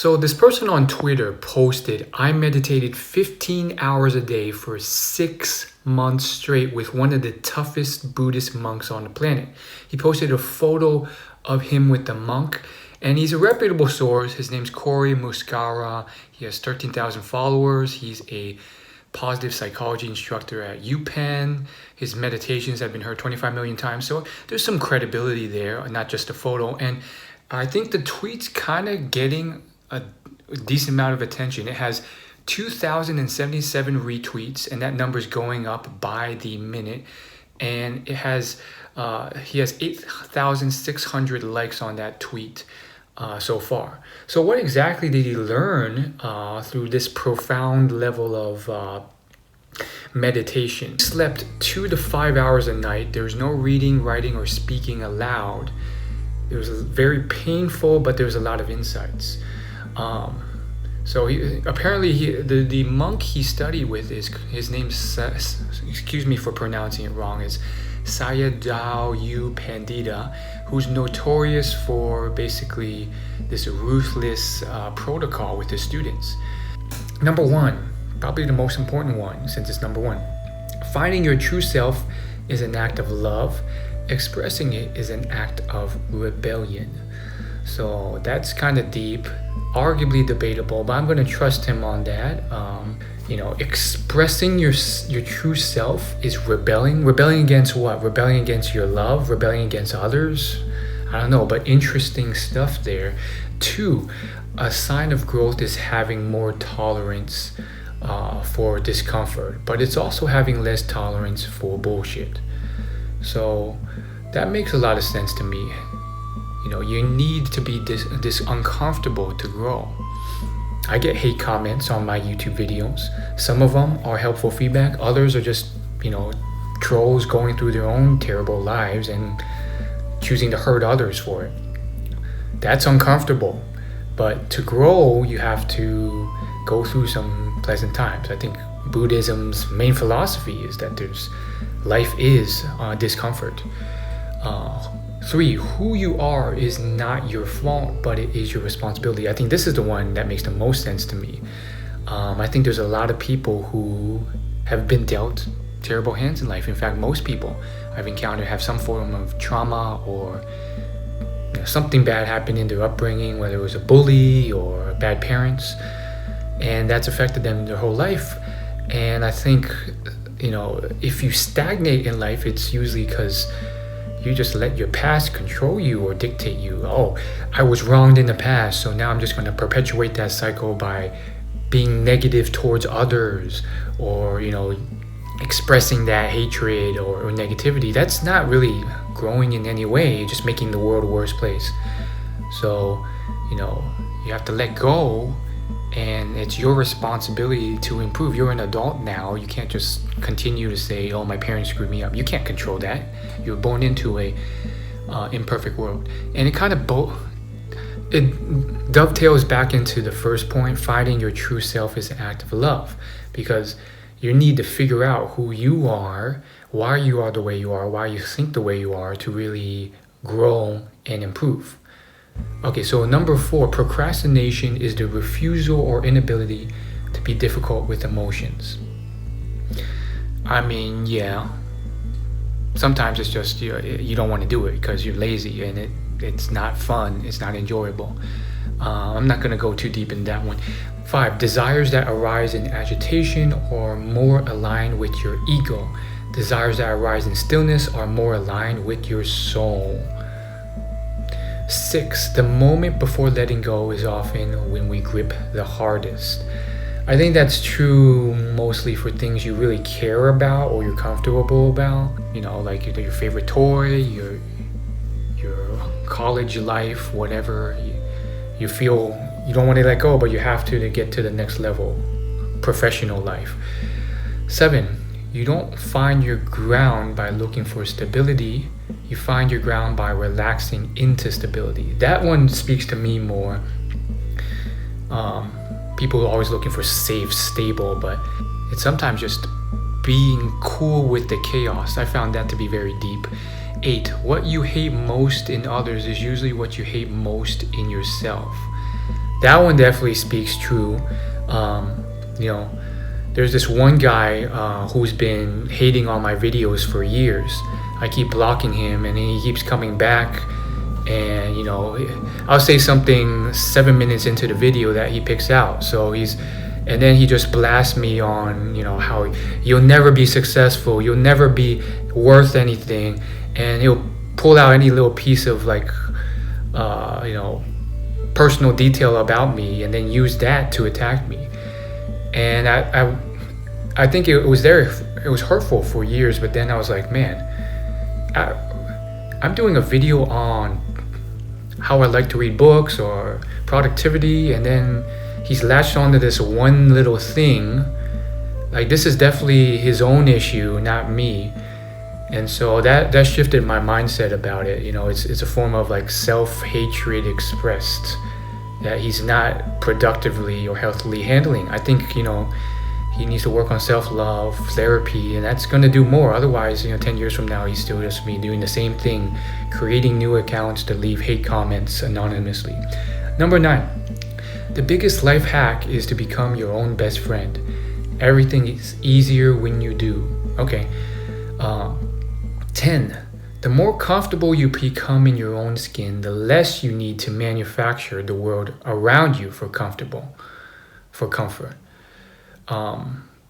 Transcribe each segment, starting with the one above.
So this person on Twitter posted, I meditated 15 hours a day for 6 months straight with one of the toughest Buddhist monks on the planet. He posted a photo of him with the monk, and he's a reputable source. His name's Cory Muscara. He has 13,000 followers. He's a positive psychology instructor at UPenn. His meditations have been heard 25 million times. So there's some credibility there, not just a photo. And I think the tweet's kind of getting a decent amount of attention. It has 2,077 retweets, and that number's going up by the minute. And it has he has 8,600 likes on that tweet so far. So what exactly did he learn through this profound level of meditation? He slept 2 to 5 hours a night. There was no reading, writing, or speaking aloud. It was very painful, but there was a lot of insights. So the monk he studied with his name's, excuse me for pronouncing it wrong, is Sayadaw U Pandita, who's notorious for basically this ruthless protocol with his students. Number one, probably the most important one since it's number one. Finding your true self is an act of love. Expressing it is an act of rebellion. So that's kind of deep, arguably debatable, but I'm going to trust him on that. Expressing your true self is rebelling. Rebelling against what? Rebelling against your love? Rebelling against others? I don't know, but interesting stuff there. 2, a sign of growth is having more tolerance for discomfort, but it's also having less tolerance for bullshit. So that makes a lot of sense to me. You need to be this uncomfortable to grow. I get hate comments on my YouTube videos. Some of them are helpful feedback. Others are just, trolls going through their own terrible lives and choosing to hurt others for it. That's uncomfortable. But to grow, you have to go through some pleasant times. I think Buddhism's main philosophy is that life is discomfort. 3, who you are is not your fault, but it is your responsibility. I think this is the one that makes the most sense to me. I think there's a lot of people who have been dealt terrible hands in life. In fact, most people I've encountered have some form of trauma or something bad happened in their upbringing, whether it was a bully or bad parents, and that's affected them their whole life. And I think, if you stagnate in life, it's usually because you just let your past control you or dictate you. Oh, I was wronged in the past, so now I'm just going to perpetuate that cycle by being negative towards others or, expressing that hatred or negativity. That's not really growing in any way, you're just making the world a worse place. So, you have to let go, and it's your responsibility to improve. You're an adult now. You can't just continue to say, oh, my parents screwed me up. You can't control that. You're born into a imperfect world. And it kind of it dovetails back into the first point. Finding your true self is an act of love, because you need to figure out who you are, why you are the way you are, why you think the way you are, to really grow and improve. Okay, so number 4, procrastination is the refusal or inability to be difficult with emotions. I mean, yeah, sometimes it's just you don't want to do it because you're lazy and it's not fun, it's not enjoyable. I'm not going to go too deep in that one. 5, desires that arise in agitation are more aligned with your ego. Desires that arise in stillness are more aligned with your soul. 6, the moment before letting go is often when we grip the hardest. I think that's true mostly for things you really care about or you're comfortable about. Like your favorite toy, your college life, whatever. You feel you don't want to let go, but you have to get to the next level, professional life. 7, you don't find your ground by looking for stability. You find your ground by relaxing into stability. That one speaks to me more. People are always looking for safe, stable, but it's sometimes just being cool with the chaos. I found that to be very deep. 8, what you hate most in others is usually what you hate most in yourself. that one definitely speaks true. You know, there's this one guy who's been hating on my videos for years. I keep blocking him and he keeps coming back, and you know, I'll say something 7 minutes into the video that he picks out, and then he just blasts me on, you know, how you'll never be successful, you'll never be worth anything, and he'll pull out any little piece of like you know, personal detail about me and then use that to attack me. And I think it was hurtful for years, but then I was like, man, I'm doing a video on how I like to read books or productivity, and then he's latched onto this one little thing. Like, this is definitely his own issue, not me. And so that shifted my mindset about it. You know, it's a form of like self-hatred expressed that he's not productively or healthily handling. I think, you know, he needs to work on self-love, therapy, and that's going to do more. Otherwise, you know, 10 years from now, he's still just be doing the same thing, creating new accounts to leave hate comments anonymously. Number 9, the biggest life hack is to become your own best friend. Everything is easier when you do. Okay. 10, the more comfortable you become in your own skin, the less you need to manufacture the world around you for comfort.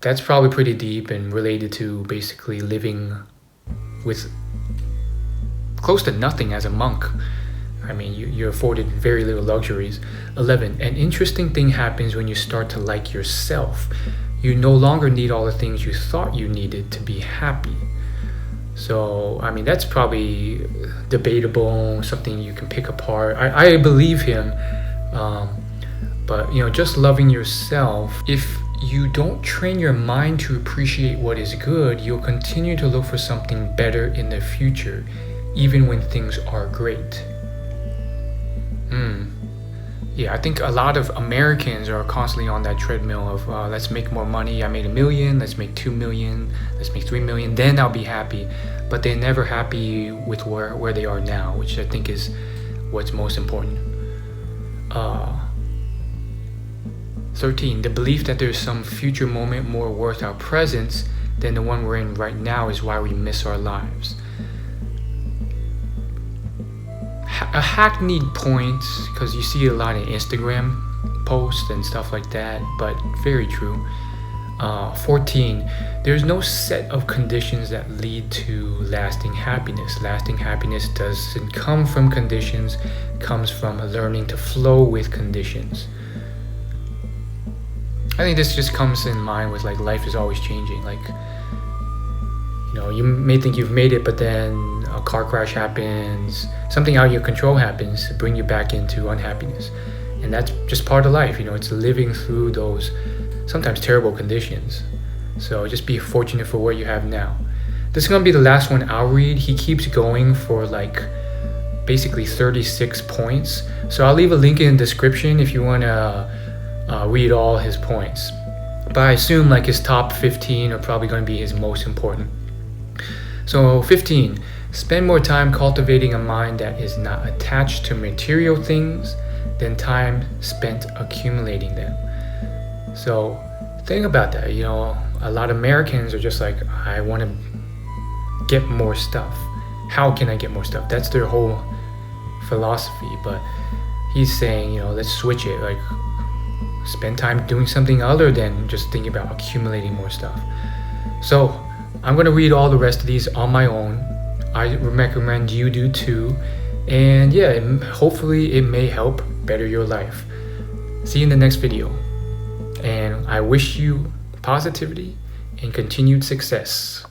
That's probably pretty deep and related to basically living with close to nothing as a monk. I mean, you're afforded very little luxuries. 11, an interesting thing happens when you start to like yourself. You no longer need all the things you thought you needed to be happy. So, I mean, that's probably debatable, something you can pick apart. I believe him, but, you know, just loving yourself. If you don't train your mind to appreciate what is good, you'll continue to look for something better in the future, even when things are great. Yeah, I think a lot of Americans are constantly on that treadmill of let's make more money. I made $1 million, let's make $2 million, let's make $3 million, then I'll be happy. But they're never happy with where they are now, which I think is what's most important. 13, the belief that there's some future moment more worth our presence than the one we're in right now is why we miss our lives. A hackneyed point, because you see a lot of Instagram posts and stuff like that, but very true. 14, there's no set of conditions that lead to lasting happiness. Lasting happiness doesn't come from conditions, it comes from learning to flow with conditions. I think this just comes in line with like life is always changing. Like, you know, you may think you've made it, but then a car crash happens, something out of your control happens to bring you back into unhappiness. And that's just part of life, you know, it's living through those sometimes terrible conditions. So just be fortunate for what you have now. This is going to be the last one I'll read. He keeps going for like basically 36 points. So I'll leave a link in the description if you want to read all his points. But I assume like his top 15 are probably going to be his most important. So 15, spend more time cultivating a mind that is not attached to material things than time spent accumulating them. So think about that. You know, a lot of Americans are just like, I want to get more stuff. How can I get more stuff? That's their whole philosophy. But he's saying, you know, let's switch it. Like, spend time doing something other than just thinking about accumulating more stuff. So I'm going to read all the rest of these on my own. I recommend you do too. And yeah, hopefully it may help better your life. See you in the next video. And I wish you positivity and continued success.